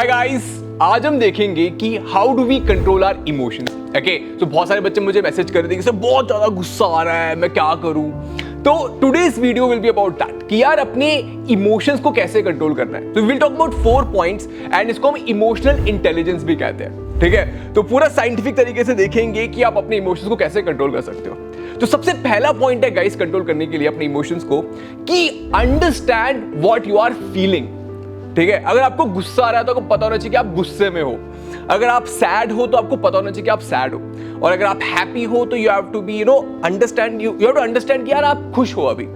Hi guys, आज हम देखेंगे कि how do we control our emotions. Okay, तो बहुत सारे बच्चे मुझे मैसेज कर देंगे कि सर बहुत ज्यादा गुस्सा आ रहा है, मैं क्या करूं। तो today's video will be about that कि यार अपने इमोशंस को कैसे कंट्रोल करना है। तो will talk about 4 points and इसको हम इमोशनल इंटेलिजेंस भी कहते हैं। ठीक है, तो पूरा साइंटिफिक तरीके से देखेंगे कि आप अपने इमोशंस को कैसे कंट्रोल कर सकते हो। तो सबसे पहला पॉइंट है गाइस कंट्रोल करने के लिए अपने इमोशंस को कि understand what you are feeling. ठीक है, अगर आपको गुस्सा आ रहा है तो आपको पता होना चाहिए कि आप गुस्से में हो। अगर आप सैड हो तो आपको पता होना चाहिए कि आप सैड हो। और अगर आप हैप्पी हो तो you have to be understand, you have to understand कि यार आप खुश हो अभी।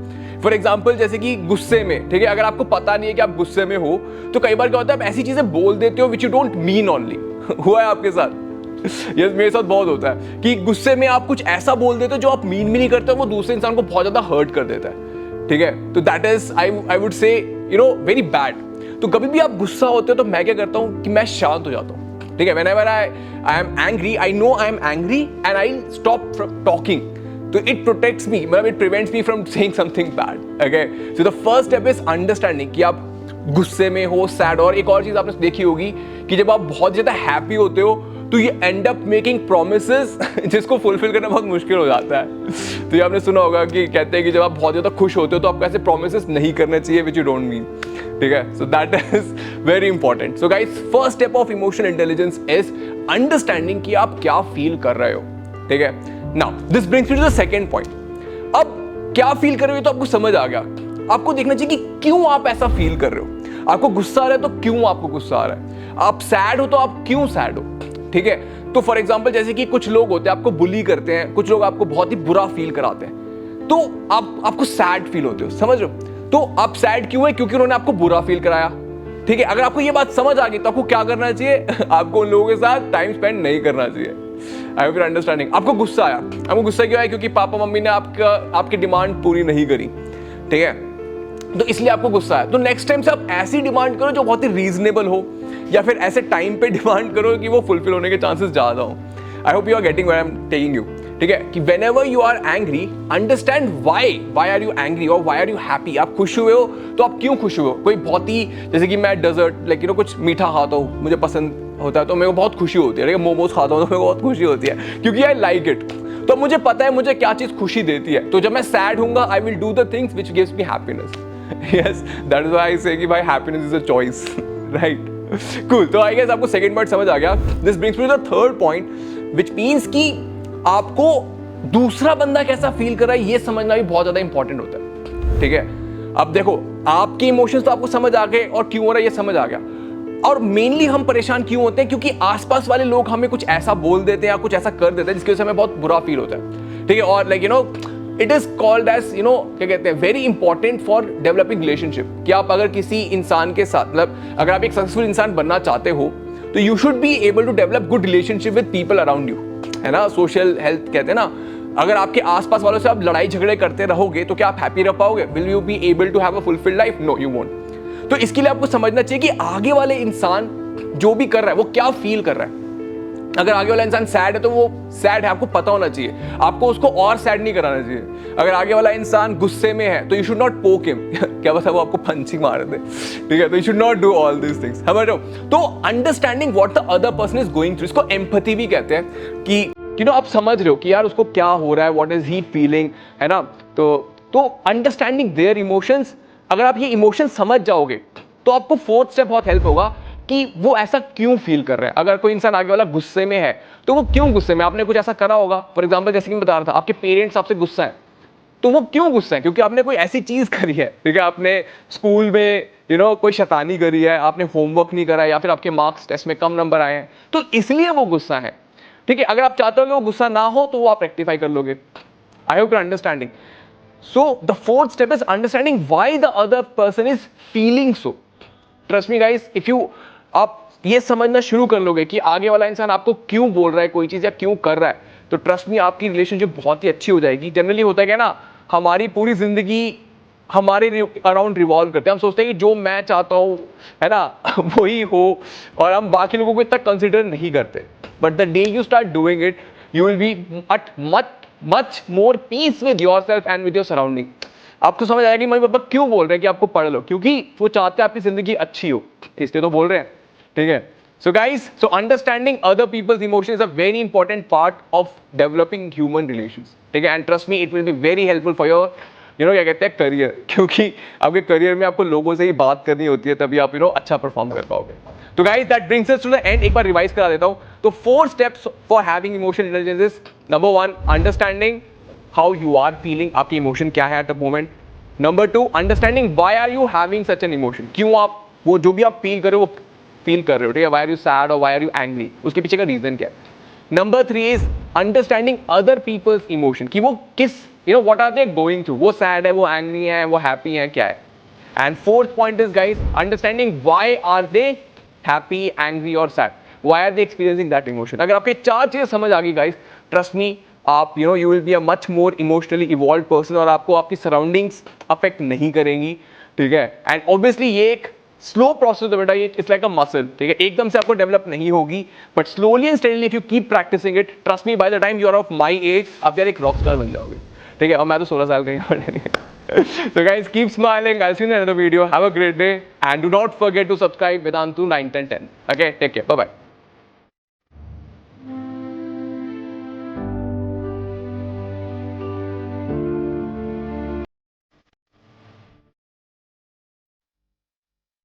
फॉर एग्जाम्पल जैसे कि गुस्से में, ठीक है, अगर आपको पता नहीं है कि आप गुस्से में हो तो कई बार क्या होता है आप ऐसी चीजें बोल देते हो which you don't mean only. हुआ है आपके साथ? यस, मेरे साथ बहुत होता है कि गुस्से में आप कुछ ऐसा बोल देते हो जो आप मीन भी नहीं करते हो, वो दूसरे इंसान को बहुत ज्यादा हर्ट कर देता है। ठीक है, तो that is I would say very bad. तो कभी भी आप गुस्सा होते हो तो मैं क्या करता हूं कि मैं शांत हो जाता हूं। ठीक है, whenever I am angry, I know I am angry and I'll stop from talking. तो it protects me, मतलब it prevents me from saying something bad. Okay, so the first step is understanding कि आप गुस्से में हो, sad. और एक और चीज आपने देखी होगी कि जब आप बहुत ज्यादा हैप्पी होते हो तो ये एंड अप मेकिंग प्रोमिसेस जिसको फुलफिल करना बहुत मुश्किल हो जाता है। तो ये आपने सुना होगा कि कहते हैं कि जब आप बहुत ज्यादा खुश होते हो तो आपको ऐसे प्रोमिसेस नहीं करने चाहिए विच यू डोंट मीन। ठीक है, so that is very important. So guys, first step of emotional intelligence is understanding कि आप क्या फील कर रहे हो। ठीक है, now this brings me to the second point. अब क्या फील कर रहे हो तो आपको समझ आ गया। आपको देखना चाहिए कि क्यों आप ऐसा फील कर रहे हो। आपको गुस्सा आ रहा है तो क्यों आपको गुस्सा आ रहा है। आप सैड हो तो आप क्यों सैड हो। ठीक है, तो फॉर एग्जाम्पल जैसे कि कुछ लोग होते हैं आपको बुली करते हैं, कुछ लोग आपको बहुत ही बुरा फील कराते हैं, तो आपको सैड फील होते हो, समझ रहे हो। तो आप सैड क्यों है? क्योंकि उन्होंने आपको बुरा फील कराया। ठीक है, अगर आपको ये बात समझ आ गई तो आपको क्या करना चाहिए? आपको उन लोगों के साथ टाइम स्पेंड नहीं करना चाहिए। I hope you are understanding. आपको गुस्सा आया, आपको गुस्सा क्यों आया? क्योंकि पापा मम्मी ने आपकी डिमांड पूरी नहीं करी। ठीक है, तो इसलिए आपको गुस्सा आया। तो नेक्स्ट टाइम से आप ऐसी डिमांड करो जो बहुत ही रीजनेबल हो, या फिर ऐसे टाइम पे डिमांड करो कि वो फुलफिल होने के चांसेस ज्यादा हो। I hope you are getting where I am taking you. ठीक है, कि whenever you are angry understand why are you angry और व्हाई आर यू हैप्पी। आप खुश हुए हो तो आप क्यों खुश हुए हो। कोई बहुत ही, जैसे कि मैं डेजर्ट कुछ मीठा खाता हूँ, मुझे पसंद होता है तो मेरे को बहुत खुशी होती है। मोमोज खाता हूँ तो मेरे को बहुत खुशी होती है क्योंकि आई लाइक इट। तो मुझे पता है मुझे क्या चीज खुशी देती है। तो जब मैं सैड हूंगा I will do the things which gives me happiness. Yes, that is why I say कि भाई happiness is a choice, right? Cool. तो I guess आपको second part समझ आ गया. This brings me to the third point, which means कि आपको दूसरा बंदा कैसा फील कर रहा है ये समझना भी बहुत ज्यादा इंपॉर्टेंट होता है। ठीक है, अब देखो आपके इमोशंस तो आपको समझ आ गए और क्यों हो रहा है ये समझ आ गया। और मेनली हम परेशान क्यों होते हैं? क्योंकि आसपास वाले लोग हमें कुछ ऐसा बोल देते हैं या कुछ ऐसा कर देते हैं जिसकी वजह से हमें बहुत बुरा फील होता है। ठीक है, और इट इज कॉल्ड एज क्या कहते हैं, very important for developing relationship. कि आप अगर किसी इंसान के साथ, मतलब अगर आप एक सक्सेसफुल इंसान बनना चाहते हो तो you should be able to develop good relationship with people around you, है ना। सोशल हेल्थ कहते हैं ना। अगर आपके आसपास वालों से आप लड़ाई झगड़े करते रहोगे तो क्या आप हैप्पी रह पाओगे? Will you be able to have a fulfilled life? No, you won't. तो इसके लिए आपको समझना चाहिए कि आगे वाले इंसान जो भी कर रहा है वो क्या फील कर रहा है। अगर आगे वाला इंसान सैड है तो वो सैड है, आपको पता होना चाहिए। आपको उसको और सैड नहीं कराना चाहिए। अगर आगे वाला इंसान गुस्से में है तो यू शुड नॉट पोक हिम। क्या पता वो आपको पंचिंग मार दे। ठीक है, तो you should not do all this things. समझ रहे हो? तो understanding what the other person is going through, इसको एम्पैथी भी कहते हैं। कि आप समझ रहे हो कि यार उसको क्या हो रहा है, व्हाट इज ही फीलिंग, है ना। तो अंडरस्टैंडिंग देयर इमोशंस, अगर आप ये इमोशन समझ जाओगे तो आपको फोर्थ स्टेप बहुत हेल्प होगा कि वो ऐसा क्यों फील कर रहे हैं। अगर कोई इंसान आगे वाला गुस्से में है तो वो क्यों गुस्से में, आपने कुछ ऐसा करा होगा। फॉर एग्जांपल जैसे कि मैं बता रहा था, आपके पेरेंट्स आपसे गुस्सा है तो वो क्यों गुस्सा है? क्योंकि आपने कोई ऐसी चीज करी है। ठीक है, आपने स्कूल में कोई शैतानी करी है, आपने होमवर्क नहीं करा है, या फिर आपके मार्क्स टेस्ट में कम नंबर आए हैं तो इसलिए वो गुस्सा है। ठीक है, अगर आप चाहते हो कि वो गुस्सा ना हो तो वो आप रेक्टिफाई कर लोगे। I hope you are understanding. So the fourth step is understanding why the other person is feeling so. Trust me guys, if you आप ये समझना शुरू कर लोगे कि आगे वाला इंसान आपको क्यों बोल रहा है कोई चीज या क्यों कर रहा है, तो ट्रस्ट मी आपकी रिलेशनशिप बहुत ही अच्छी हो जाएगी। जनरली होता है क्या ना, हमारी पूरी जिंदगी हमारे अराउंड रिवॉल्व करते हैं। हम सोचते हैं कि जो मैं चाहता हूं, है ना, वही हो, और हम बाकी लोगों को इतना कंसिडर नहीं करते। But the day you start doing it you will be at much more peace with yourself and with your surrounding। आपको समझ आएगा कि मम्मी पापा क्यों बोल रहे हैं कि आपको पढ़ लो, क्योंकि वो चाहते हैं आपकी जिंदगी अच्छी हो, इसलिए तो बोल रहे हैं। ठीक है. So guys, so understanding other people's emotions is a very important part of developing human relations. ठीक है, and trust me, it will be very helpful for your, क्या कहते हैं, करियर. क्योंकि आपके करियर में आपको लोगों से ही बात करनी होती है, तभी आप अच्छा परफॉर्म कर पाओगे. तो guys, that brings us to the end. एक बार रिवाइज करा देता हूँ. तो 4 steps for having emotional intelligence is, number 1, understanding how you are feeling, आपकी इमोशन क्या है at the moment. Number 2, understanding why are you having such an emotion, क्यों आप वो जो भी आप फील कर रहे हो वो फील कर रहे हो. ठीक है, व्हाई आर यू सैड और व्हाई आर यू एंग्री, उसके पीछे का रीजन क्या है. Number 3 is understanding other people's emotion, कि वो किस what are they going through, वो सैड है, वो एंग्री है, वो हैप्पी है, क्या है. And fourth point is guys, understanding why are they happy, angry और sad, why are they experiencing that emotion. अगर आपके 4 चीजें समझ आ गई गाइस, ट्रस्ट मी, आप you will be a much more emotionally evolve person, और आपको आपकी सराउंडिंग्स अफेक्ट नहीं करेंगी. ठीक है, एंड ऑब्वियसली ये एक स्लो प्रोसेस है बेटा, ये इट्स लाइक अ मसल. ठीक है, एकदम से आपको डेवलप नहीं होगी, but slowly and steadily if you keep practicing it, trust me, by the time you are of my age, आप यार एक रॉक स्टार बन जाओगे. ठीक है, और मैं तो 16 साल का ही. So guys, keep smiling. I'll see you in another video. Have a great day, and do not forget to subscribe Vedantu 91010. Okay, take care. Bye bye.